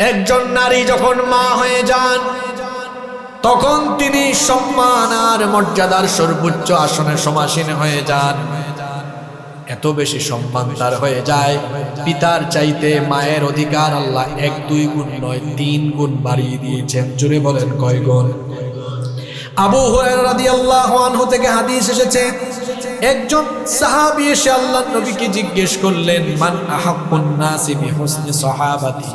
একজন নারী যখন মা হয়ে যান তখন তিনি সম্মান আর মর্যাদার সর্বোচ্চ আসনে সমাসীন হয়ে যান। এত বেশি সম্মান তার হয়ে যায়, পিতার চাইতে মায়ের অধিকার আল্লাহ 1-2 গুণ নয় 3 গুণ বাড়িয়ে দিয়েছেন। জুড়ে বলেন কয় গুণ? আবু হুরায়রা রাদিয়াল্লাহু আনহু থেকে হাদিস এসেছে, একজন সাহাবী এসে আল্লাহর নবীকে জিজ্ঞেস করলেন, মান আহাব্বুন নাসি বিহুসনি সাহাবাতি,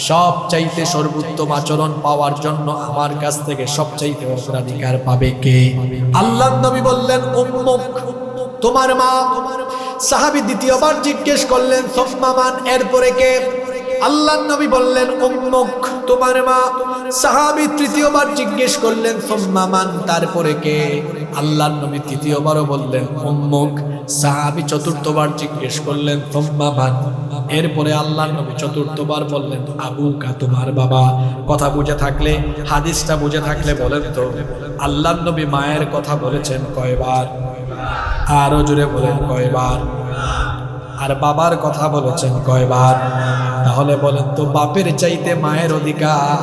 সবচাইতে সর্বোত্তম আচরণ পাওয়ার জন্য আমার কাছ থেকে সবচাইতে অগ্রাধিকার পাবে কে? আল্লাহর নবী বললেন, উম্মুক, তোমার মা। সাহাবী দ্বিতীয়বার জিজ্ঞেস করলেন, সুম্মা মান, এরপরে কে? আল্লাহর নবী বললেন, উম্মুক, তোমার মা। সাহাবী তৃতীয়বার জিজ্ঞেস করলেন, সুম্মা মান, তারপরে কে? আল্লাহর নবী তৃতীয়বারও বললেন, উম্মুক। সাহাবী চতুর্থবার জিজ্ঞেস করলেন, সুম্মা মান, এরপরে আল্লাহর নবী চতুর্থবার বললেন, আবুকা, তোমার বাবা। কথা বুঝে থাকলে, হাদিসটা বুঝে থাকলে বলেন তো, আল্লাহর নবী মায়ের কথা বলেছেন কয়বার? আরো জোরে বলেন কয়বার? আর বাবার কথা বলেছেন কয়বার? তাহলে বলেন তো, বাপের চাইতে মায়ের অধিকার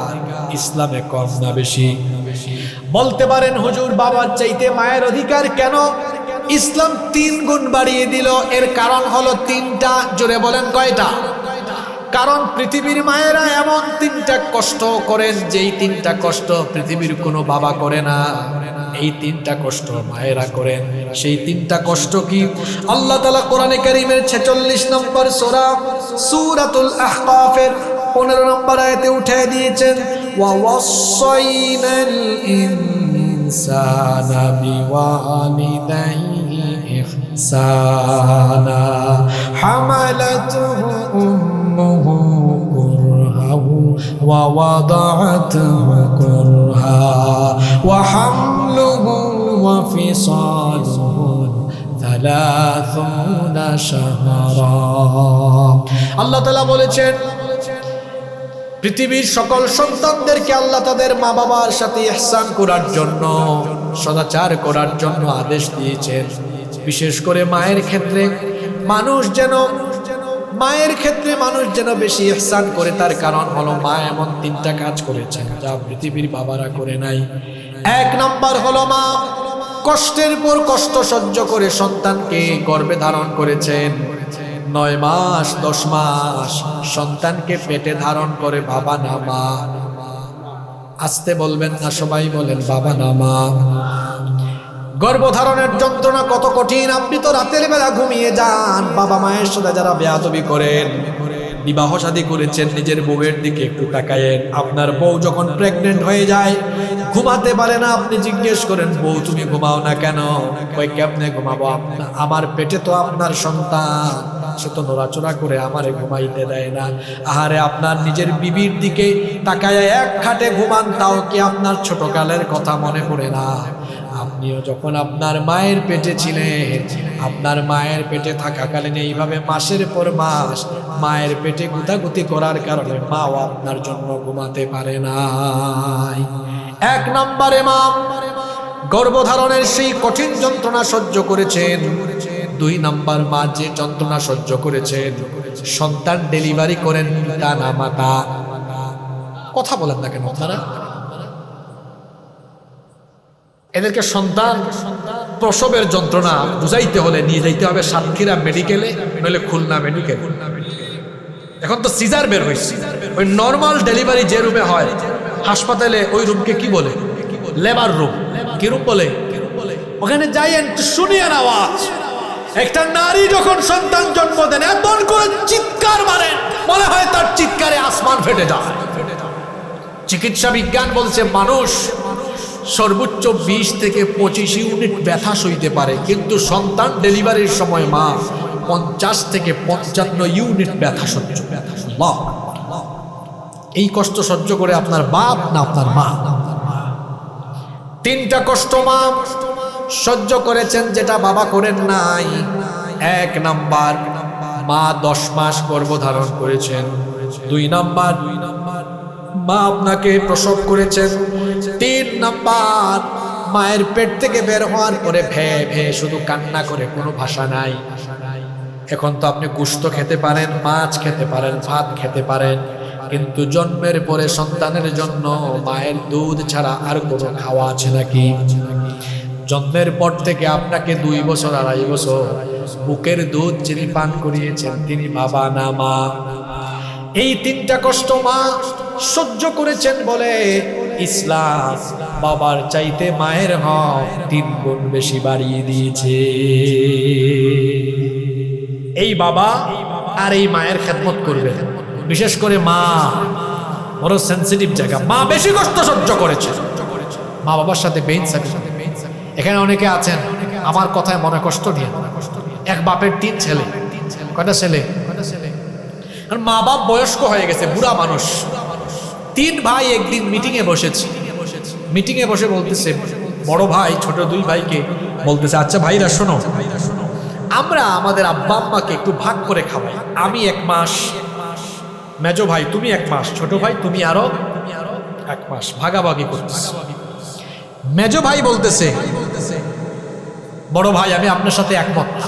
ইসলামে কম না বেশি? বলতে পারেন, হুজুর বাবার চাইতে মায়ের অধিকার কেন? ইসলাম 3 গুণ বাড়িয়ে দিল। এর কারণ হলো 3টা। জোরে বলেন কয়টা? কারণ পৃথিবীর মায়েরা এমন 3টা কষ্ট করেন, যেই 3টা কষ্ট পৃথিবীর কোনো বাবা করে না। এই 3টা কষ্ট মায়েরা করেন। সেই 3টা কষ্ট কি? আল্লাহ তাআলা কোরআনে কারীমের 46 নম্বর সূরা সূরাতুল আহকাফের 15 নম্বর আয়াতে উঠিয়ে দিয়েছেন, ওয়া ওয়াসাইনাল ইনসানা বিওয়ালিদাইহি ইহসানা হামালাতুহু উম্মুহু কুরহাহু ওয়া ওয়াদাআতুহু কুরহা ওয়া হামলুহু ওয়া ফিসালুহু 30 শাহরা। আল্লাহ তাআলা বলেছেন, পৃথিবীর সকল সন্তানদেরকে আল্লাহ তাদের মা বাবার সাথে ইহসান করার জন্য, সদাচার করার জন্য আদেশ দিয়েছেন। বিশেষ করে মায়ের ক্ষেত্রে মানুষ যেন বেশি ইহসান করে। তার কারণ হলো, মা এমন 3টা কাজ করেছেন যা পৃথিবীর বাবারা করে নাই। 1 নাম্বার হলো, মা কষ্টের পর কষ্ট সহ্য করে সন্তানকে গর্ভে ধারণ করেছেন। 9 মাস 10 মাস সন্তানকে পেটে ধারণ করে বাবা না মা? আসতে বলবেন না, সবাই বলেন বাবা না মা? গর্ভধারণের যন্ত্রণা কত কঠিন। আপনি তো রাতের বেলা ঘুমিয়ে যান। বাবা মায়ের সাথে যারা বেয়াদবি করেন, বিবাহ শাদী করেছেন, নিজের বউয়ের দিকে একটু তাকায়েন। আপনার বউ যখন প্রেগনেন্ট হয়ে যায়, ঘুমাতে পারে না, আপনি জিজ্ঞেস করেন, বউ তুমি ঘুমাও না কেন? কই, কেমনে ঘুমাবো? আমার পেটে তো আপনার সন্তান, সে তো নড়াচড়া করে আমারে ঘুমাইতে দেয় না। আহারে, আপনার নিজের বিবির দিকে তাকায় এক খাটে ঘুমান, তাও কি আপনার ছোটকালের কথা মনে পড়ে না? আপনিও যখন আপনার মায়ের পেটে ছিলেন, আপনার মায়ের পেটে থাকাকালীন এইভাবে মাসের পর মাস মায়ের পেটে গুতাগুতি করার কারণে মাও আপনার জন্য ঘুমাতে পারে নাই। 1 নম্বরে মা গর্ভধারণের সেই কঠিন যন্ত্রণা সহ্য করেছেন। 2 নাম্বার, মা যে যন্ত্রণা সহ্য করেছেন, সন্তান ডেলিভারি করেন পিতা না মাতা? কথা বলেন না কেন আপনারা? এদেরকে সন্তান প্রসবের যন্ত্রণা বুঝাইতে হলে নিয়ে যাইতে হবে সাতক্ষীরা মেডিকেলে, নইলে খুলনা মেডিকেল। এখন তো সিজার বের হয়েছে। ওই নর্মাল ডেলিভারি যে রুমে হয় হাসপাতালে, ওই রুমকে কি বলে? Labour room. কি রুম বলে? ওখানে যাই একটু শুনিয়ে আওয়াজ। একটা নারী যখন সন্তান জন্ম দেন, এমন করে চিৎকার মারেন, মনে হয় তার চিৎকারে আসমান ফেটে যায়। চিকিৎসা বিজ্ঞান বলছে, মানুষ সর্বোচ্চ 20 থেকে 25 ইউনিট ব্যথা সইতে পারে, কিন্তু সন্তান ডেলিভারির সময় মা 50 থেকে 55 ইউনিট ব্যথা সহ্য। এই কষ্ট সহ্য করে আপনার বাপ না আপনার মা? 3টা কষ্ট মা সহ্য করেছেন যেটা বাবা করেন নাই। 1 নাম্বার, মা 10 মাস গর্ভধারণ করেছেন। 2 নাম্বার, মা আপনাকে প্রসব করেছেন। 3 নাম্বার, মায়ের পেট থেকে বের হওয়ার পরে ভে ভে শুধু কান্না করে, কোনো ভাষা নাই। এখন তো আপনি গোশত খেতে পারেন, মাছ খেতে পারেন, ভাত খেতে পারেন, কিন্তু জন্মের পরে সন্তানের জন্য মায়ের দুধ ছাড়া আর কোনো খাওয়া আছে নাকি? জন্মের পর থেকে আপনাকে 2 বছর 2.5 বছর বুকের দুধ যিনি পান করিয়েছেন তিনি বাবা না মা? এই 3টা কষ্ট মা সহ্য করেছেন বলে ইসলাম বাবার চাইতে মায়ের হক 3 গুণ বেশি বাড়িয়ে দিয়েছে। এই বাবা আর এই মায়ের খেদমত করবে, বিশেষ করে মা বড় সেন্সিটিভ জায়গা, মা বেশি কষ্ট সহ্য করেছে, মা বাবার সাথে বেইনসাফি। এখানে অনেকে আছেন আমার কথায় মনে কষ্ট নিয়ে, এক বাপের 3 ছেলে, কয়টা ছেলে? আর মা বাপ বয়স্ক হয়ে গেছে, বুড়া মানুষ। 3 ভাই একদিন মিটিংয়ে বসেছে, মিটিংয়ে বসে বলতেছে, বড় ভাই ছোট 2 ভাইকে বলতেছে, আচ্ছা ভাইরা শোনো, আমরা আমাদের আব্বা আম্মাকে একটু ভাগ করে খাওয়াই। আমি 1 মাস, মেজো ভাই তুমি 1 মাস, ছোট ভাই তুমি আরো 1 মাস, ভাগাভাগি করতেছি। মেজো ভাই বলতেছে, বড় ভাই আমি আপনার সাথে একমত না,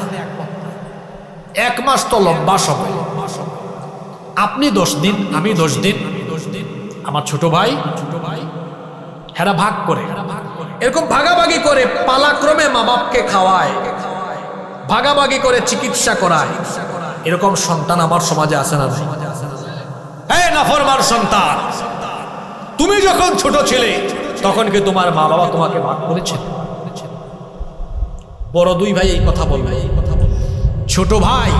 1 মাস তো লম্বা সময়, আপনি 10 দিন আমি 10 দিন, আমার ছোট ভাই হেরা ভাগ করে, এরকম ভাগাভাগি করে পালাক্রমে মা বাপকে খাওয়ায়, ভাগাভাগি করে চিকিৎসা করায়। এরকম সন্তান আমার সমাজে আছে না? এই নাফরমান সন্তান, তুমি যখন ছোট ছিলে তখন কি তোমার মা বাবা তোমাকে ভাগ করেছেন? বড় 2 ভাই এই কথা বলবে, ছোট ভাই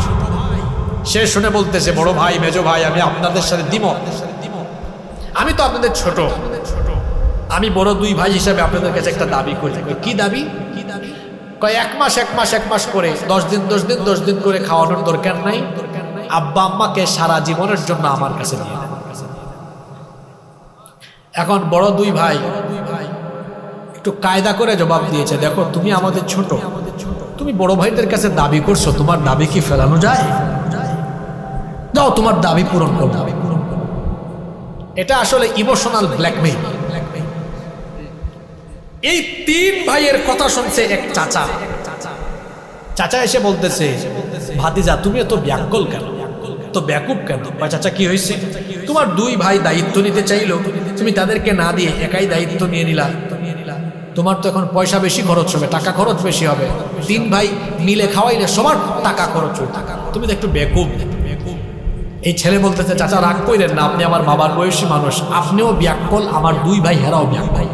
সে শুনে বলতেছে, বড় ভাই মেজো ভাই আমি আপনাদের সাথে দ্বিমত, আমি তো আপনাদের ছোট, আমি বড় 2 ভাই হিসাবে আপনাদের কাছে একটা দাবি করি। কি দাবি? কয় 1 মাস 1 মাস 1 মাস করে 10 দিন 10 দিন 10 দিন করে খাওয়ানোর দরকার নাই, আব্বা আম্মাকে সারা জীবনের জন্য আমার কাছে দিয়ে দেন। এখন বড় 2 ভাই একটু কায়দা করে জবাব দিয়েছে, দেখো তুমি আমাদের ছোট, তুমি বড় ভাইদের কাছে দাবি করছো, তোমার দাবি কি ফেলানো যায়? যাও তোমার দাবি পূরণ করো। এটা আসলে ইমোশনাল ব্ল্যাকমেইল। এই 3 ভাইয়ের কথা শুনছে এক চাচা, চাচা এসে বলতেছে, ভাতিজা তুমি এত ব্যাকুল কেন, তো ব্যাকুব কেন? চাচা কি হয়েছে? তোমার 2 ভাই দায়িত্ব নিতে চাইলো, তুমি তাদেরকে না দিয়ে একাই দায়িত্ব নিয়ে নিলা, তোমার তো এখন পয়সা বেশি খরচ হবে, টাকা খরচ বেশি হবে, 3 ভাই মিলে খাওয়াইলে সবার টাকা খরচ হবে, তুমি তো একটু বেকুব। এই ছেলে বলতেছে, চাচা রাগ কইরেন না, আপনি আমার বাবার বয়সী মানুষ, আপনিও ব্যাকুল, আমার 2 ভাই হেরাও ব্যাকুল।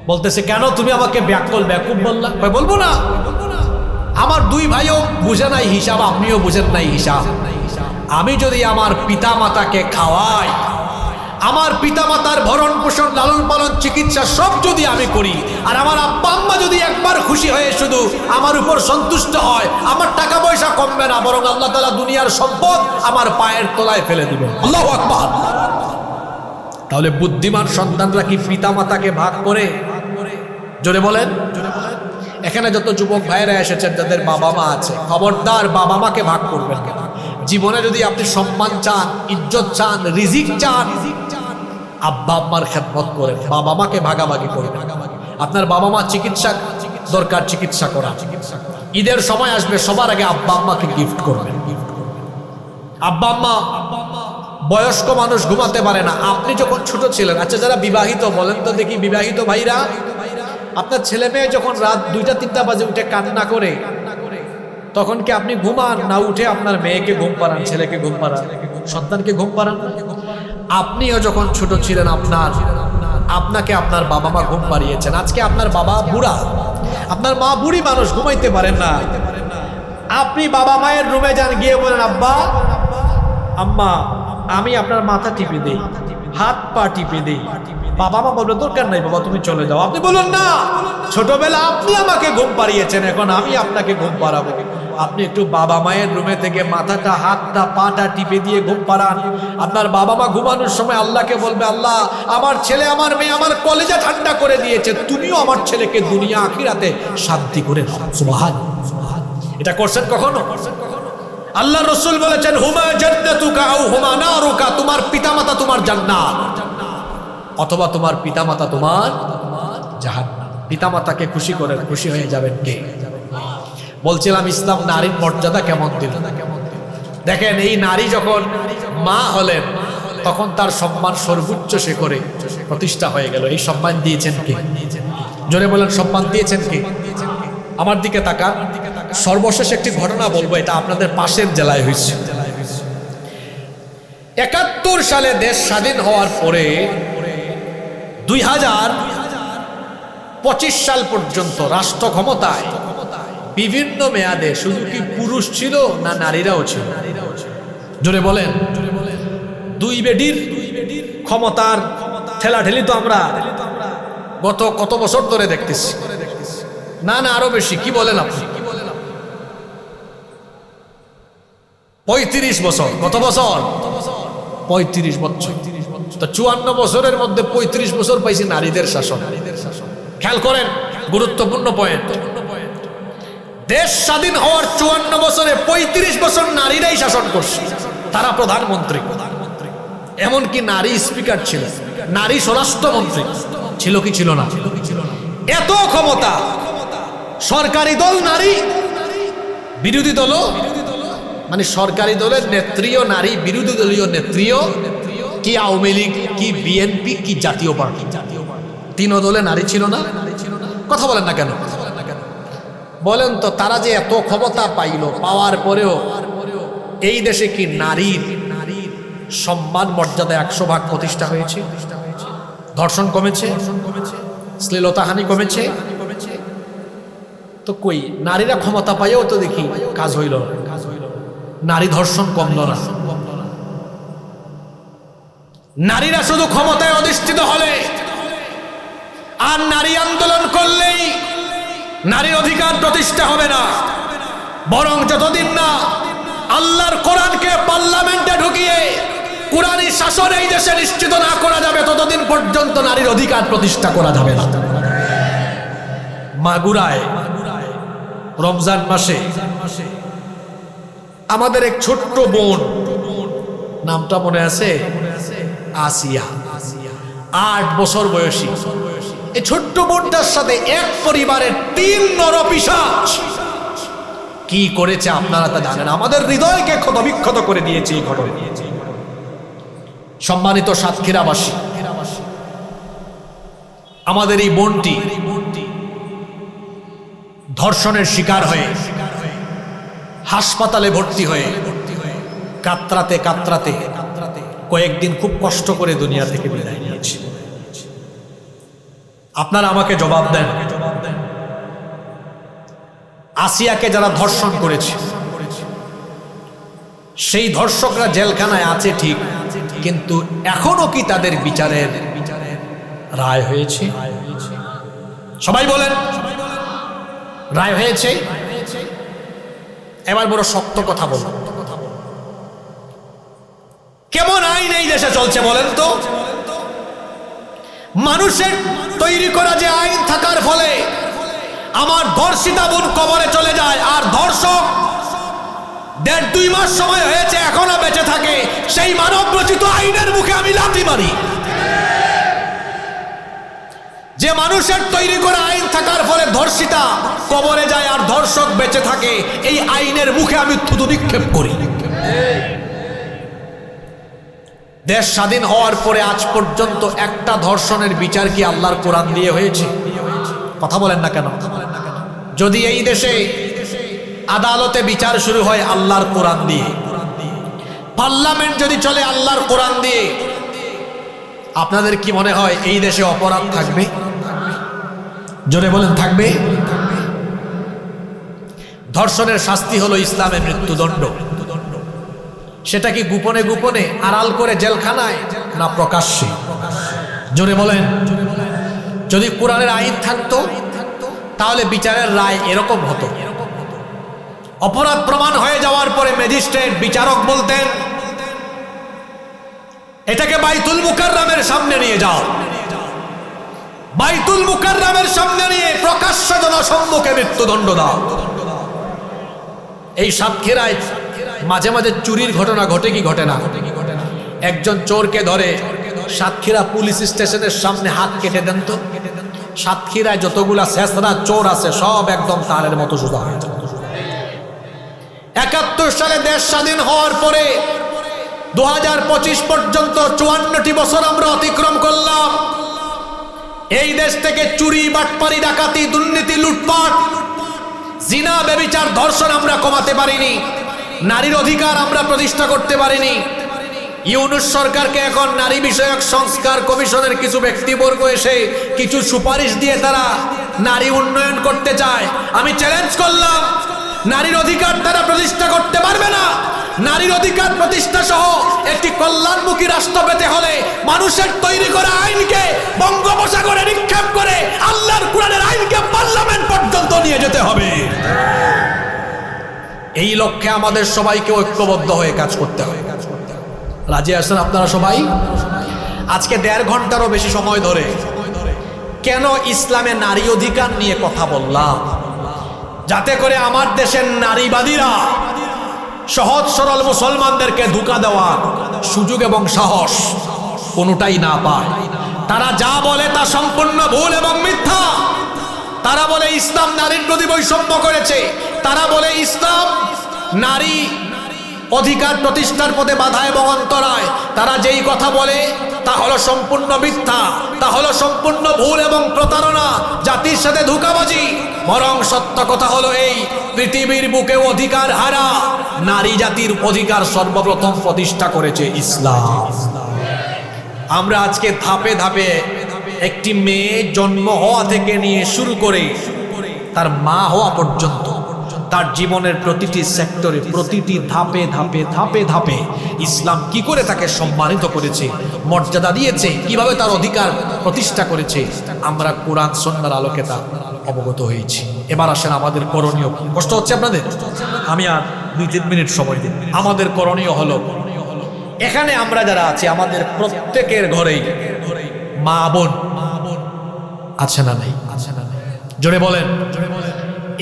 বলতেছে, কেন তুমি আমাকে ব্যাকুল ব্যাকুব বললা? বলবো না, আমার 2 ভাইও বুঝে নাই হিসাব, আপনিও বুঝেন নাই হিসাব। আমি যদি আমার পিতা মাতাকে খাওয়াই, আমার পিতা মাতার ভরণ পোষণ লালন পালন চিকিৎসা সব যদি আমি করি, আর আমার আব্বা আম্মা যদি একবার খুশি হয়ে শুধু আমার উপর সন্তুষ্ট হয়, আমার টাকা পয়সা কমবে না, বরং আল্লাহ তাআলা দুনিয়ার সম্পদ আমার পায়ের তলায় ফেলে দিবেন। আল্লাহু আকবার। তাহলে বুদ্ধিমান সন্তানরা কি পিতা মাতাকে ভাগ করে? জোরে বলেন। এখানে যত যুবক ভাইরা এসেছেন যাদের বাবা মা আছে, খবরদার বাবা মাকে ভাগ করবেন না। জীবনে যদি আপনি সম্মান চান, ইজ্জত চান, রিজিক চান, আব্বা আম্মার খেদমত করেন, বাবা মাকে ভাগাভাগি করবেন। আপনার বাবা মা চিকিৎসা দরকার, চিকিৎসা করা। ঈদের সময় আসবে, সবার আগে আব্বা আম্মাকে গিফট করবেন। আব্বা আম্মা বয়স্ক মানুষ ঘুমাতে পারে না, আপনি যখন ছোট ছিলেন, আচ্ছা যারা বিবাহিত বলেন তো দেখি, বিবাহিত ভাইরা, আপনার ছেলে মেয়ে যখন রাত 2টা-3টা বাজে উঠে কান্না করে, তখন কি আপনি ঘুমান না উঠে আপনার মেয়েকে ঘুম পাড়ান, ছেলেকে ঘুম পাড়ান, সন্তানকে ঘুম পাড়ান? আপনিও যখন ছোট ছিলেন আপনাকে আপনার বাবা মা ঘুম পাড়িয়েছেন। আজকে আপনার বাবা বুড়া, আপনার মা বুড়ি মানুষ, ঘুমাইতে পারেন না, আপনি বাবা মায়ের রুমে যান, গিয়ে বলেন, আব্বা আম্মা আমি আপনার মাথা টিপে দেই, হাত পা টিপে দেই। বাবা মা বলবে, দরকার নাই বাবা তুমি চলে যাও। আপনি বলুন, না, ছোটবেলা আপনি আমাকে ঘুম পাড়িয়েছেন, এখন আমি আপনাকে ঘুম পাড়াবো। আপনি একটু বাবা মায়ের রুমে থেকে মাথাটা, হাতটা, পাটা টিপে দিয়ে ঘুম পাড়ান। আপনার বাবা মা ঘুমানোর সময় আল্লাহকে বলবে, আল্লাহ আমার ছেলে আমার মেয়ে আমার কলেজা ঠান্ডা করে দিয়েছে, তুমিও আমার ছেলেকে দুনিয়া আখিরাতে শান্তি করে দাও। সুবহানাল্লাহ। এটা করছেন কখনো? আল্লাহ রাসূল বলেছেন, হুমা জান্নাতুকা আও হুমা নারুকা, তোমার পিতামাতা তোমার জান্নাত, অথবা তোমার পিতামাতা তোমার জাহান্নাম। পিতামাতাকে খুশি করে খুশি হয়ে যাবেন কে? বলছিলাম ইসলাম নারীর মর্যাদা কেমন দিল। দেখেন, এই নারী যখন মা হলেন, তখন তার সম্মান সর্বোচ্চ সে করে প্রতিষ্ঠা হয়ে গেল। এই সম্মান দিয়েছেন কে? জোরে বলেন, সম্মান দিয়েছেন কে? আমার দিকে তাকান। সর্বশেষ একটি ঘটনা বলবো, এটা আপনাদের পাশের জেলায় হয়েছে। ৭১ সালে দেশ স্বাধীন হওয়ার পরে ২০২৫ সাল পর্যন্ত রাষ্ট্র ক্ষমতায় বিভিন্ন মেয়াদে শুধু কি পুরুষ ছিল না নারীরাও ছিল? জোরে বলেন। দুই বেডির ক্ষমতার ঠেলাঠেলি তো আমরা গত কত বছর ধরে দেখতেছি। না না, আরো বেশি। কি বলেন আপনি? ৩৫ বছর। কত বছর? ৩৫ বছর। তো ৫৪ বছরের মধ্যে ৩৫ বছর পাইছি নারীদের শাসন। খেয়াল করেন, গুরুত্বপূর্ণ পয়েন্ট। দেশ স্বাধীন হওয়ার ৫৪ বছরে ৩৫ বছর নারীরাই শাসন করছে। তারা প্রধানমন্ত্রী, এমনকি নারী স্পিকার ছিল, নারী স্বরাষ্ট্রমন্ত্রী ছিল কি ছিল না? এত ক্ষমতা। সরকারি দল নারী, বিরোধী দল মানে সরকারি দলের নেত্রীও নারী, বিরোধী দলীয় নেত্রীও, কি আওয়ামী লীগ, কি বিএনপি, কি জাতীয় পার্টি, তিন দলে নারী ছিল না? কথা বলেন না কেন? বলেন তো, তারা যে এত ক্ষমতা পাইল, পাওয়ার পরেও এই দেশে কি নারীর সম্মান মর্যাদা ১০০ ভাগ প্রতিষ্ঠা হয়েছে? ধর্ষণ কমেছে? শ্লীলতাহানি কমেছে? তো কই, নারীরা ক্ষমতা পাইও তো দেখি কাজ হইল না, নারী ধর্ষণ কমল না। নারীরা শুধু ক্ষমতায় অধিষ্ঠিত হলে আর নারী আন্দোলন করলেই নারীর অধিকার প্রতিষ্ঠা হবে না, বরং যতদিন না আল্লাহর কোরআনকে পার্লামেন্টে ঢুকিয়ে কোরআনী শাসন এই দেশে নিশ্চিত না করা যাবে, ততদিন পর্যন্ত নারীর অধিকার প্রতিষ্ঠা করা যাবে না। মাগুরায় রমজান মাসে আমাদের এক ছোট্ট বোন, নামটা মনে আছে? আসিয়া, ৮ বছর বয়সী। এই ছোট্ট বোনটার সাথে এক পরিবারের ৩ নরপিশাচ কি করেছে আপনারা তা জানেন। আমাদের হৃদয়কে ক্ষতবিক্ষত করে দিয়েছে এই ঘটনা। সম্মানিত সাতক্ষীরাবাসী, আমাদের এই বোনটি ধর্ষণের শিকার হয়ে হাসপাতালে ভর্তি হয়ে কাতরাতে কাতরাতে কয়েকদিন খুব কষ্ট করে দুনিয়া থেকে বিদায় নিয়েছে। আপনারা আমাকে জবাব দেন, আসিয়াকে যারা ধর্ষণ করেছে সেই ধর্ষকরা জেলখানায় আছে ঠিক, কিন্তু এখনো কি তাদের বিচারের রায় হয়েছে? সবাই বলেন, রায় হয়েছে? এবার বড় শক্ত কথা বল, কেমন আইন এই দেশে চলছে বলেন তো? মানুষের তৈরি করা যে আইন থাকার ফলে আমার ধর্ষিতা বোন কবরে চলে যায়, আর ধর্ষক ১.৫-২ মাস সময় হয়েছে এখনো বেঁচে থাকে, সেই মানব রচিত আইনের মুখে আমি লাথি মারি। যে মানুষের তৈরি করা আইন থাকার ফলে ধর্ষিতা কবরে যায় আর ধর্ষক বেঁচে থাকে, এই আইনের মুখে আমি থুতু নিক্ষেপ করি। দেশ স্বাধীন হওয়ার পরে আজ পর্যন্ত একটা ধর্ষণের বিচার কি আল্লাহর কোরআন দিয়ে হয়েছে? কথা বলেন না কেন? যদি এই দেশে আদালতে বিচার শুরু হয় আল্লাহর কোরআন দিয়ে, পার্লামেন্ট যদি চলে আল্লাহর কোরআন দিয়ে, আপনাদের কি মনে হয় এই দেশে অপরাধ থাকবে? জোরে বলেন, থাকবে? ধর্ষণের শাস্তি হলো ইসলামের মৃত্যুদণ্ড। সেটা কি গোপনে গোপনে আড়াল করে জেলখানায়, না প্রকাশ্যে? জোরে বলেন। যদি কোরআনের আইন থাকতো তাহলে বিচারের রায় এরকম হতো। অপরাধ প্রমাণ হয়ে যাওয়ার পরে ম্যাজিস্ট্রেট বিচারক বলতেন, এটাকে বাইতুল মুকাররমের সামনে নিয়ে যাও, বাইতুল মুকাররমের সামনে নিয়ে প্রকাশ্য জনসম্মুখে মৃত্যুদণ্ড দাও। এই সাতক্ষীরায় মাঝে মাঝে চুরির ঘটনা ঘটে কি ঘটে না? একজন চোরকে ধরে সাতক্ষীরা পুলিশ স্টেশনের সামনে হাত কেটে দেন তো, সাতক্ষীরায় যতগুলা শেষরা চোর আছে সব একদম তারের মতো সোজা হয়ে যায়। ৭১ সালে দেশ স্বাধীন হওয়ার পরে 2025 পর্যন্ত 54টি বছর আমরা অতিক্রম করলাম। এই দেশ থেকে চুরি, বাটপারি, ডাকাতি, দুর্নীতি, লুটপাট, জিনা, ব্যভিচার, ধর্ষণ আমরা কমাতে পারিনি। নারীর অধিকার আমরা প্রতিষ্ঠা করতে পারিনি। ইউনূস সরকারকে এখন নারী বিষয়ক সংস্কার কমিশনের কিছু ব্যক্তিবর্গ এসে কিছু সুপারিশ দিয়ে তারা নারী উন্নয়ন করতে চায়। আমি চ্যালেঞ্জ করলাম, নারীর অধিকার তারা প্রতিষ্ঠা করতে পারবে না। নারীর অধিকার প্রতিষ্ঠা সহ একটি কল্যাণমুখী রাষ্ট্র পেতে হলে মানুষের তৈরি করা আইনকে বঙ্গোপসাগরে নিক্ষেপ করে আল্লাহর কোরআনের আইনকে পার্লামেন্ট পর্যন্ত নিয়ে যেতে হবে। এই লক্ষ্যে আমাদের সবাইকে ঐক্যবদ্ধ হয়ে কাজ করতে হবে। রাজি আছেন আপনারা সবাই? আজকে 1.5 ঘন্টারও বেশি সময় ধরে কেন ইসলামে নারী অধিকার নিয়ে কথা বললাম? যাতে করে আমার দেশের নারীবাদীরা সহজ সরল মুসলমানদেরকে ধোঁকা দেওয়ার সুযোগ এবং সাহস কোনোটাই না পায়। তারা যা বলে তা সম্পূর্ণ ভুল এবং মিথ্যা। তারা বলে ইসলাম নারীর প্রতি বৈষম্য করেছে, তারা বলে ইসলাম নারী অধিকার প্রতিষ্ঠার পথে বাধা এবং অন্তরায়। তারা যেই কথা বলে তা হলো সম্পূর্ণ মিথ্যা, তা হলো সম্পূর্ণ ভুল এবং প্রতারণা, জাতির সাথে ধোঁকাবাজি। বরং সত্য কথা হলো এই, পৃথিবীর বুকে অধিকার হারা নারী জাতির অধিকার সর্বপ্রথম প্রতিষ্ঠা করেছে ইসলাম। আমরা আজকে ধাপে ধাপে একটি মেয়ে জন্ম হওয়া থেকে নিয়ে শুরু করে তার মা হওয়া পর্যন্ত তার জীবনের প্রতিটি সেক্টরে, প্রতিটি ধাপে ধাপে ধাপে ধাপে ইসলাম কি করে তাকে সম্মানিত করেছে, মর্যাদা দিয়েছে, কিভাবে তার অধিকার প্রতিষ্ঠা করেছে, আমরা কোরআন সুন্নাহর আলোকে তা অবগত হয়েছি। এবার আসেন আমাদের করণীয়। কষ্ট হচ্ছে আপনাদের? আমি আর 2-3 মিনিট সময় দিন। আমাদের করণীয় হলো, এখানে আমরা যারা আছি আমাদের প্রত্যেকের ঘরেই মা বোন আছে না নাই? জোরে বলেন।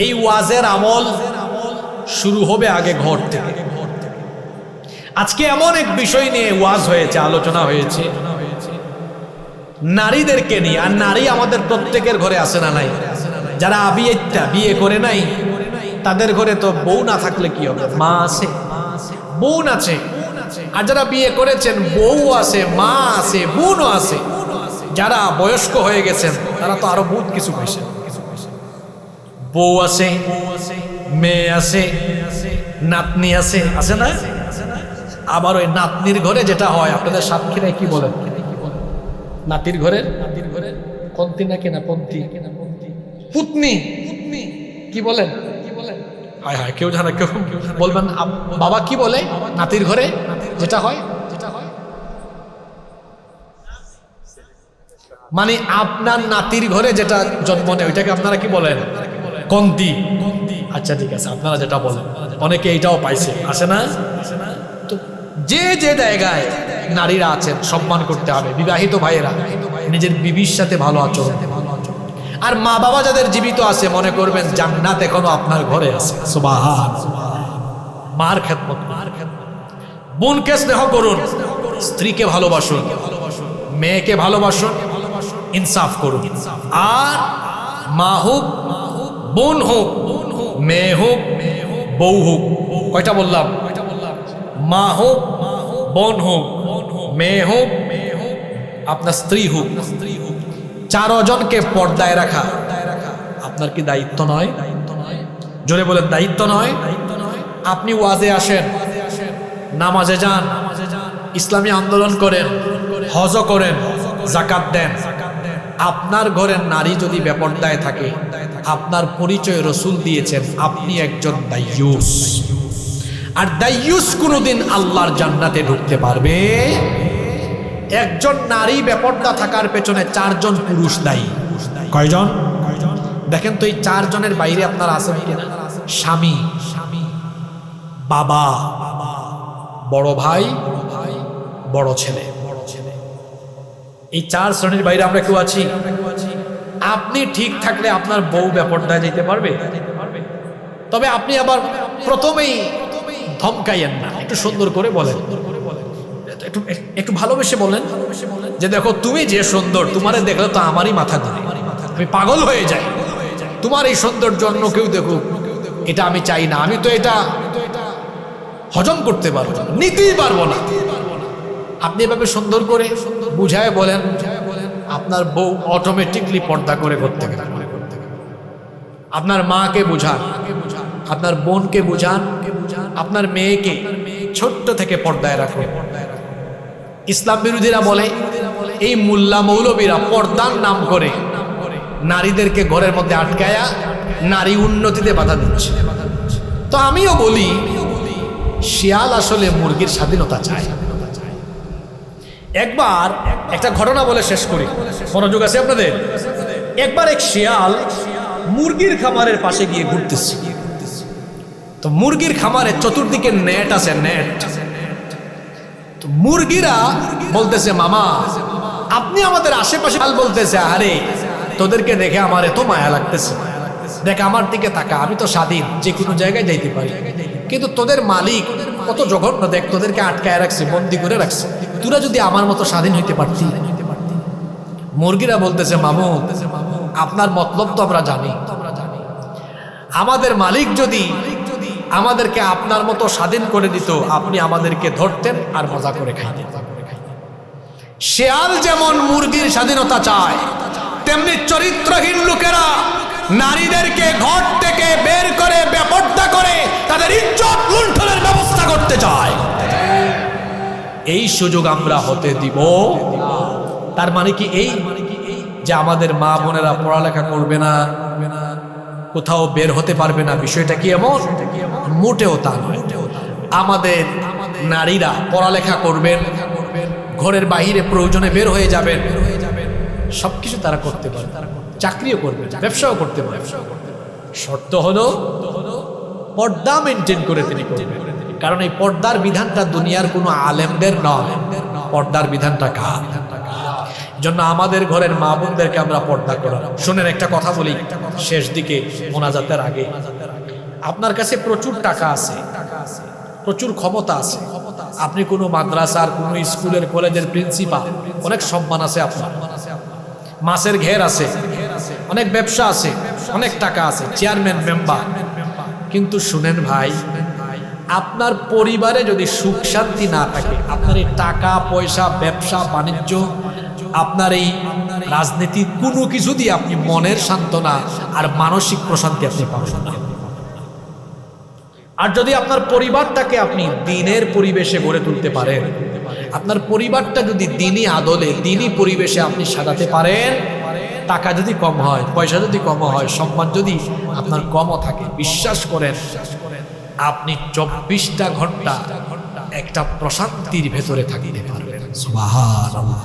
এই ওয়াজের আমল শুরু হবে আগে ঘর থেকে। আজকে এমন এক বিষয় নিয়ে ওয়াজ হয়েছে, আলোচনা হয়েছে নারীদেরকে নিয়ে। আর নারী আমাদের প্রত্যেকের ঘরে আছে না নাই? যারা বিয়ে করে নাই তাদের ঘরে তো বউ না থাকলে কি হবে? মা আছে, বোন আছে। আর যারা বিয়ে করেছেন বউ আছে, মা আছে, বোনও আছে। যারা বয়স্ক হয়ে গেছেন তারা তো আরো বহুত কিছু পাইছেন। বউ আছে, মেয়ে আছে, নাতনি আছে, আছে না? আবার ওই নাতনির ঘরে যেটা হয়, আপনাদের সাতক্ষীরায় কি বলেন? নাতির ঘরে কন্তি নাকি না পন্তি? পুতনি কি বলেন? হায় হায়, কেউ জানে? কেউ বলবেন বাবা কি বলে নাতির ঘরে যেটা হয়? মানে আপনার নাতির ঘরে যেটা জন্ম নেয় ওইটাকে আপনারা কি বলেন? কন্তি। আচ্ছা ঠিক আছে, আপনারা যেটা বলেন। অনেকে এইটাও পাইছে, আসে না? তো যে যে জায়গায় নারীরা আছেন সম্মান করতে হবে। বিবাহিত ভাইয়েরা নিজের বিবির সাথে ভালো আচরণ। আর মা বাবা যাদের জীবিত আছে মনে করবেন জান্নাত এখনো আপনার ঘরে আছে। সুবহানাল্লাহ। মার খেদমত, বোনকে স্নেহ করুন, স্ত্রীকে ভালোবাসুন, মেয়েকে ভালোবাসুন, ইনসাফ করুন। আর মা হোক, বোন হোক, মেয়ে হোক, বউ হোক, কয়টা বললাম? মা হোক, বোন হোক, মেয়ে হোক, আপনার স্ত্রী হোক, 4 জনকে পর্দায় রাখা আপনার কি দায়িত্ব নয়? জোরে বলেন, দায়িত্ব নয়? আপনি ওয়াজে আসেন, নামাজে যান, ইসলামী আন্দোলন করেন, হজ করেন, যাকাত দেন। আপনার ঘরের নারী যদি বেপর্দায় থাকে, আপনার পরিচয় রাসূল দিয়েছেন আপনি একজন দাইয়ুস। আর দাইয়ুস কোনোদিন আল্লাহর জান্নাতে ঢুকতে পারবে? একজন নারী বেপর্দা থাকার পেছনে 4 জন পুরুষ দায়ী। কয়জন? দেখেন তো এই 4 জনের বাইরে আপনারা আছেন কিনা? স্বামী, বাবা, বড় ভাই, বড় ছেলে। এই 4 শ্রেণীর বাইরে আমরা কেউ আছি? আপনি ঠিক থাকলে আপনার বউ বেপর্দায় যেতে পারবে? তবে আপনি আবার প্রথমেই ধমকাইয়েন না, একটু সুন্দর করে বলেন, একটু ভালোবেসে বলেন যে দেখো তুমি যে সুন্দর, তোমারে দেখলে তো আমারই মাথা ঘুরে, আমি পাগল হয়ে যাই। তোমার এই সৌন্দর্য অন্য কেউ দেখুক, এটা আমি চাই না। আমি তো এটা হজম করতে পারবো না, নিতেই পারবো না। আপনি এভাবে সুন্দর করে বুঝায় বলেন, আপনার বউ অটোমেটিকলি পর্দা করে করতে গেলে। আপনার মাকে বুঝান, আপনার বোনকে বুঝান, আপনার মেয়েকে ছোট্ট থেকে পর্দায় রাখুন। ইসলাম বিরোধীরা বলে এই মোল্লা মৌলবীরা পর্দার নাম করে নারীদেরকে ঘরের মধ্যে আটকায়া নারী উন্নতিতে বাধা দিচ্ছে। তো আমিও বলি শিয়াল আসলে মুরগির স্বাধীনতা চায়। একবার একটা ঘটনা বলে শেষ করি, মনোযোগ আছে আপনাদের? একবার এক শিয়াল মুরগির খামারের পাশে গিয়ে ঘুরতেছে। তো মুরগির খামারে চতুর্দিকে নেট আছে, নেট। তো মুরগিরা বলতেছে, মামা আপনি আমাদের আশেপাশে। বলতেছে, আরে তোদেরকে দেখে আমার এত মায়া লাগতেছে, দেখ আমার দিকে তাকা, আমি তো স্বাধীন, যে কোনো জায়গায় যাইতে পারি, কিন্তু তোদের মালিক কত জঘন্য, দেখ তোদেরকে আটকায় রাখছে, বন্দি করে রাখছে, তোরা যদি আমার মতো স্বাধীন হইতে পারতি। মুরগিরা বলতেছে, মামু আপনার মতলব তো আমরা জানি, আমাদের মালিক যদি আমাদেরকে আপনার মতো স্বাধীন করে দিত, আপনি আমাদেরকে ধরতেন আর মজা করে খাইতেন। শিয়াল যেমন মুরগির স্বাধীনতা চায়, তেমনি চরিত্রহীন লোকেরা নারীদেরকে ঘর থেকে বের করে বেপর্দা করে তাদের ইজ্জত লুণ্ঠনের ব্যবস্থা করতে চায়। এই সুযোগ আমরা হতে দিব। তার মানে কি এই যে আমাদের মা বোনেরা পড়ালেখা করবে না, কোথাও বের হতে পারবে না, বিষয়টা কি এমন? মোটেও তা নয়। আমাদের নারীরা পড়ালেখা করবেন, ঘরের বাহিরে প্রয়োজনে বের হয়ে যাবেন, সবকিছু তারা করতে পারে, চাকরিও করবে, ব্যবসাও করতে পারে। শর্ত হলো পর্দা মেনটেন করে তিনি করবেন। কারণ এই পর্দার বিধানটা দুনিয়ার কোনো আলেমদের নয়, পর্দার বিধানটা কার? জন্য আমাদের ঘরের মা বোনদেরকে আমরা পর্দা করা। শুনেন একটা কথা বলি শেষ দিকে মোনাজাতের আগে, আপনার কাছে প্রচুর টাকা আছে, প্রচুর ক্ষমতা আছে, আপনি কোনো মাদ্রাসার, কোনো স্কুলের, কলেজের প্রিন্সিপাল, অনেক সম্মান আছে আপনার, মাছের ঘের আছে, অনেক ব্যবসা আছে, অনেক টাকা আছে, চেয়ারম্যান, মেম্বার। কিন্তু শুনেন ভাই, আপনার পরিবারে যদি সুখ শান্তি না থাকে, আপনার এই টাকা পয়সা, ব্যবসা বাণিজ্য, আপনার এই রাজনীতি, কোনো কিছু দিয়ে আপনি মনের সান্ত্বনা আর মানসিক প্রশান্তি আপনি পাবেন না। আর যদি আপনার পরিবারটাকে আপনি দ্বীনের পরিবেশে গড়ে তুলতে পারেন, আপনার পরিবারটা যদি দ্বীনি আদলে, দ্বীনি পরিবেশে আপনি সাজাতে পারেন, টাকা যদি কম হয়, পয়সা যদি কম হয়, সম্মান যদি আপনার কমও থাকে, বিশ্বাস করেন আপনি 24টা ঘন্টা একটা প্রশান্তির ভেতরে থাকিতে পারবেন। সুবহানাল্লাহ।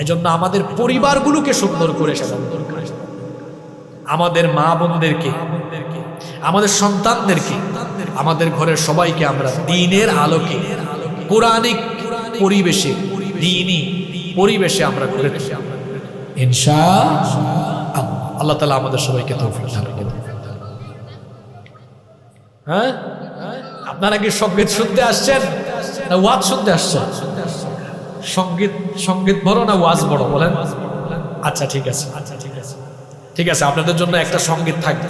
এজন্য আমাদের পরিবারগুলোকে সুন্দর করে সাজানো দরকার। আমাদের মা বোনদেরকে, আমাদের সন্তানদেরকে, আমাদের ঘরের সবাইকে আমরা দ্বীনের আলোকে, কোরআনিক পরিবেশে, দ্বীনি পরিবেশে আমরা গড়ে তুলি ইনশাআল্লাহ। আল্লাহ তাআলা আমাদের সবাইকে তৌফিক দান করুন। হ্যাঁ, আপনারা কি সঙ্গীত শুনতে আসছেন না ওয়াজ শুনতে আসছেন? সঙ্গীত বড় না ওয়াজ বড় বলেন? আচ্ছা ঠিক আছে, ঠিক আছে, আপনাদের জন্য একটা সঙ্গীত থাকবে।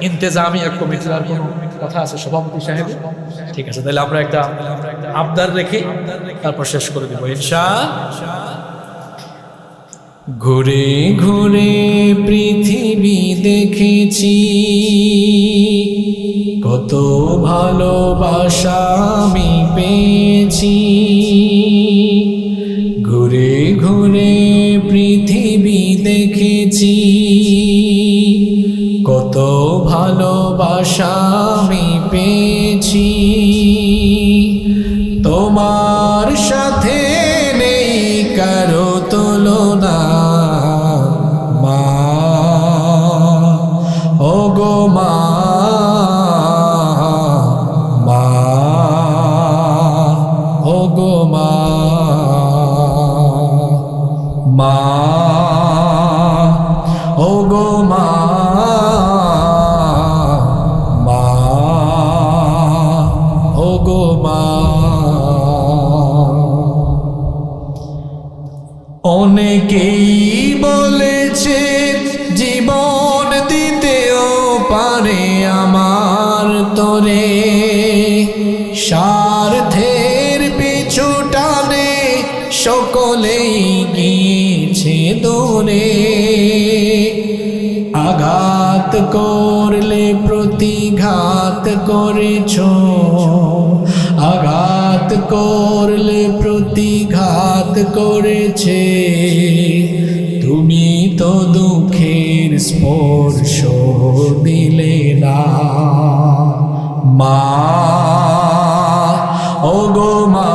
ইন্তেজামিয়া কমিটির আর কোনো কথা আছে সভাপতি সাহেব? ঠিক আছে, তাহলে আমরা একটা আবদার রেখে তারপর শেষ করে দেব ইনশাআল্লাহ। ঘুরে ঘুরে পৃথিবী দেখেছি, কত ভালোবাসা আমি পেয়েছি। ঘুরে ঘুরে পৃথিবী দেখেছি, কত ভালোবাসা আমি পেয়েছি। তোমার সাথে নেই কারো তুলনা, মা ওগো মা, মা ওগো মা, মা ওগো মা, মা ওগো মা। অনেকেই বলেছে জীবন দিতেও পারে আমার তোরে, স্বার্থের পিছু টানে গিয়েছে দূরে, আঘাত করলে প্রতিঘাত করেছ, আঘাত করলে প্রতিঘাত করেছে, তুমি তো দুঃখের স্পর্শ দিলে না। মা ওগো মা,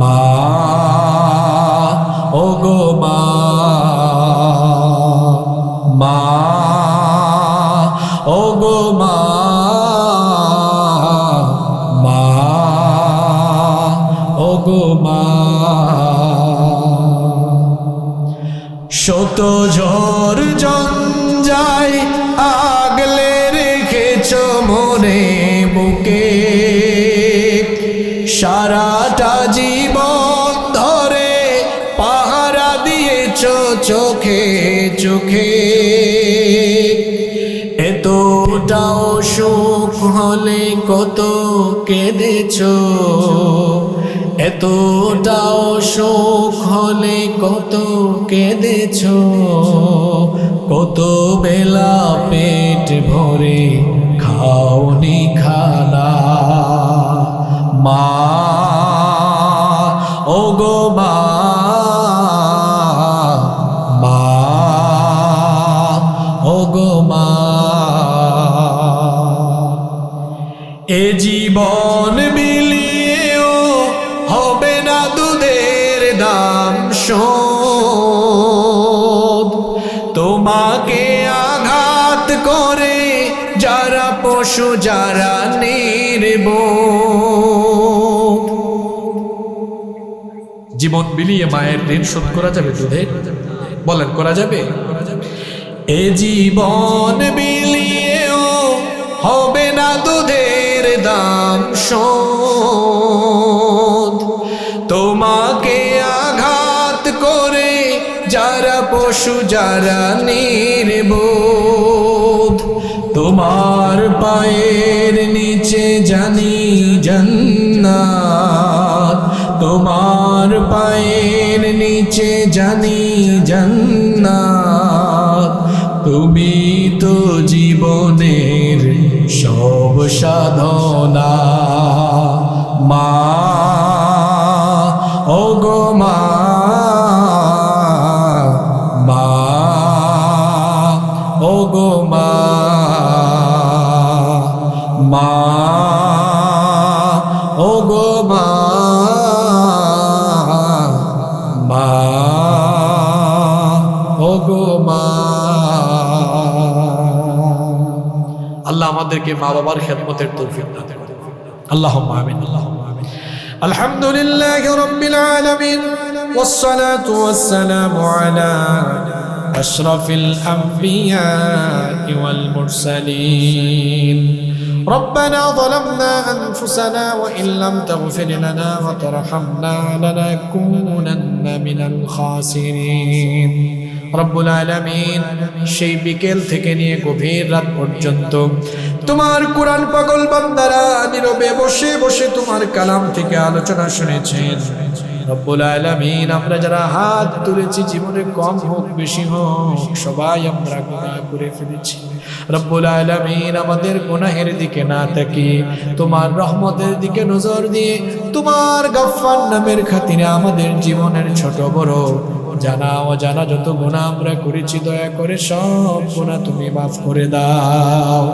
মা ওগো মা, মা ওগো মা, মা ওগো মা। শত ঝড় জঞ্জায় আগলে রেখেছ মনে বুকে, সারাটা জীবন ধরে পাহারা দিয়েছ চোখে চোখে। এতটাও সুখ হলে কত কেঁদেছ, এতটাও সুখ হলে কত কেঁদেছ, কত বেলা পেট ভরে খাওনি খানা। মা ওগো মা, মা ওগো মা। এ জীবন বিলিয়েও হবে না দুধের দাম শোধ, তোমাকে আঘাত করে যারা পশু যারা নির্বোধ। জীবন বিলিয়ে মায়ের ঋণ শোধ করা যাবে দুধের? বলেন করা যাবে? এ জীবন বিলিয়েও হবে না দুধের দাম শোধ, তোমাকে আঘাত করে যারা পশু যারা নির্বোধ। তোমার পায়ের নিচে জানি জান্নাত, তোমার পায়ের নিচে জানি জান্নাত, তুমি তো জীবনের সব সাধনা। মা ওগো মা, মা ওগো মা, মা ওগো মা, মা ওগো মা। আল্লাহ আমাদেরকে মা বাবার খেদমতের তৌফিক দান করুন। আল্লাহুম্মা আমিন, আল্লাহুম্মা আমিন। আলহামদুলিল্লাহি রাব্বিল আলামিন, ওয়াসসালাতু ওয়াসসালামু আলা আশরাফিল আমবিয়াই ওয়াল মুরসালিন। ربنا ظلمنا أنفسنا وإن لم تغفر لنا وترحمنا لنكونن من الخاسرين। রব্বুল আলামিন সেই বিকেল থেকে নিয়ে গভীর রাত পর্যন্ত তোমার কোরআন পাগল বান্দারা নীরবে বসে বসে তোমার কালাম থেকে আলোচনা শুনেছেন। রব্বুল আলামিন আমরা যারা হাত তুলেছি, জীবনে কম হোক বেশি হোক সবাই আমরা গুনাহ করে ফেলেছি। রব্বুল আলামিন আমাদের গুনাহের দিকে না তাকিয়ে তোমার রহমতের দিকে নজর দিয়ে তোমার গফফার নামের খাতিরে আমাদের জীবনের ছোট বড় জানা অজানা যত গুনাহ আমরা করেছি দয়া করে সব গুনাহ তুমি মাফ করে দাও।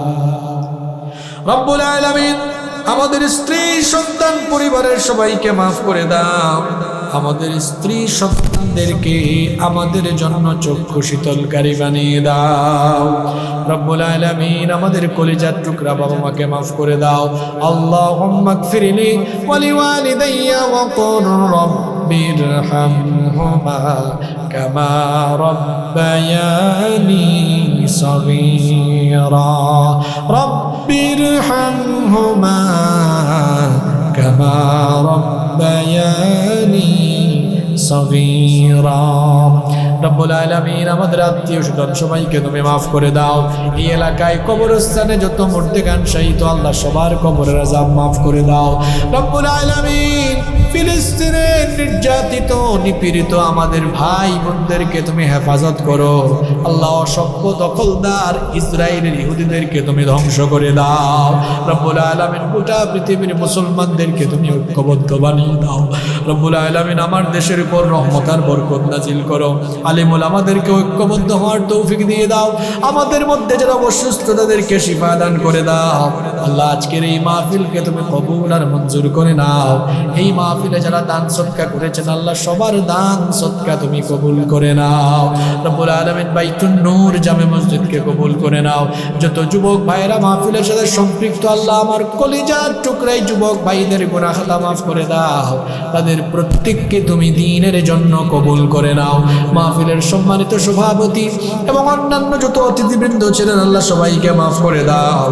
রব্বুল আলামিন আমাদের স্ত্রী সন্তান পরিবারের সবাইকে মাফ করে দাও। আমাদের স্ত্রী সন্তানদেরকে আমাদের জন্য চক্ষু শীতলকারী বানিয়ে দাও। রব্বুল আলামিন আমাদের কলিজার টুকরা বাবা মাকে মাফ করে দাও। আল্লাহুম্মা গফিরলি ওয়া লিওয়ালিদাইয়া ওয়া কুর রব্বিরহামহুমা কামা রাব্বায়ানি সগীরা। রব্বিরহামহুমা কামা রাব্বায়ানি সগীরা। রব্বুল আলামিন আমাদের আত্মীয় স্বজন সবাইকে তুমি মাফ করে দাও। এই এলাকায় কবরস্থানে যত মুর্দেগান শাহীদ আল্লাহ সবার কবরের আযাব মাফ করে দাও। রব্বুল আলামিন ফিলিস্তিনের নির্যাতিত নিপীড়িত আমাদের ভাই বোনদেরকে তুমি হেফাজত করো আল্লাহ। অসভ্য দখলদার ইসরায়েলের ইহুদিদেরকে তুমি ধ্বংস করে দাও। রব্বুল আলামিন গোটা পৃথিবীর মুসলমানদেরকে তুমি ঐক্যবদ্ধ বানিয়ে দাও। রব্বুল আলামিন আমার দেশের উপর রহমত আর বরকত নাজিল করো। আলিমুল আমাদেরকে ঐক্যবদ্ধ হওয়ার তৌফিক দিয়ে দাও। আমাদের মধ্যে যারা অসুস্থ তাদেরকে শিফা দান করে দাও। আল্লাহ আজকের এই মাহফিলকে তুমি কবুল আর মঞ্জুর করে নাও। এই মাহফিলে যারা দান সদকা করেছেন আল্লাহ সবার দান সদকা তুমি কবুল করে নাও। রব্বুল আলামিন বাইতুন নূর জামে মসজিদকে কবুল করে নাও। যত যুবক ভাইরা মাহফিলের সাথে সম্পৃক্ত আল্লাহ আমার কলিজার টুকরাই যুবক ভাইদের গুনাহ খাতা মাফ করে দাও। তাদের প্রত্যেককে তুমি দ্বীনের জন্য কবুল করে নাও। মাহফিলের সম্মানিত সভাপতি এবং অন্যান্য যত অতিথিবৃন্দ ছিলেন আল্লাহ সবাইকে মাফ করে দাও।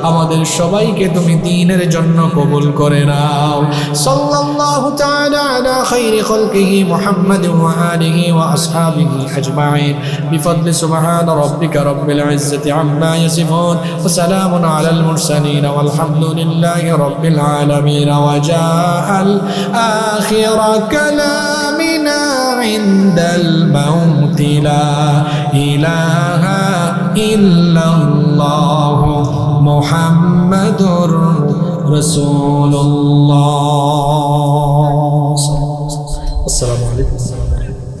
আমাদের সবাইকে তুমি দ্বীনের জন্য কবুল করে নাও। সাল্লাল্লাহু তাআলা আলা খাইরি খালকিহি মুহাম্মাদিন ওয়া আলিহি ওয়া আসহাবিহি আজমাইন বিফadli সুবহান রাব্বিকা রাব্বিল ইজ্জাতি আম্মা ইয়াসিফুন ওয়া সালামুন আলাল মুরসালিন ওয়ালহামদুলিল্লাহি রাব্বিল আলামিন। ওয়া জাআল আখিরা কালামিনা ইনদাল মাউতি লা ইলাহা ইল্লাল্লাহ মুহাম্মাদুর রাসূলুল্লাহ। আসসালামু আলাইকুম।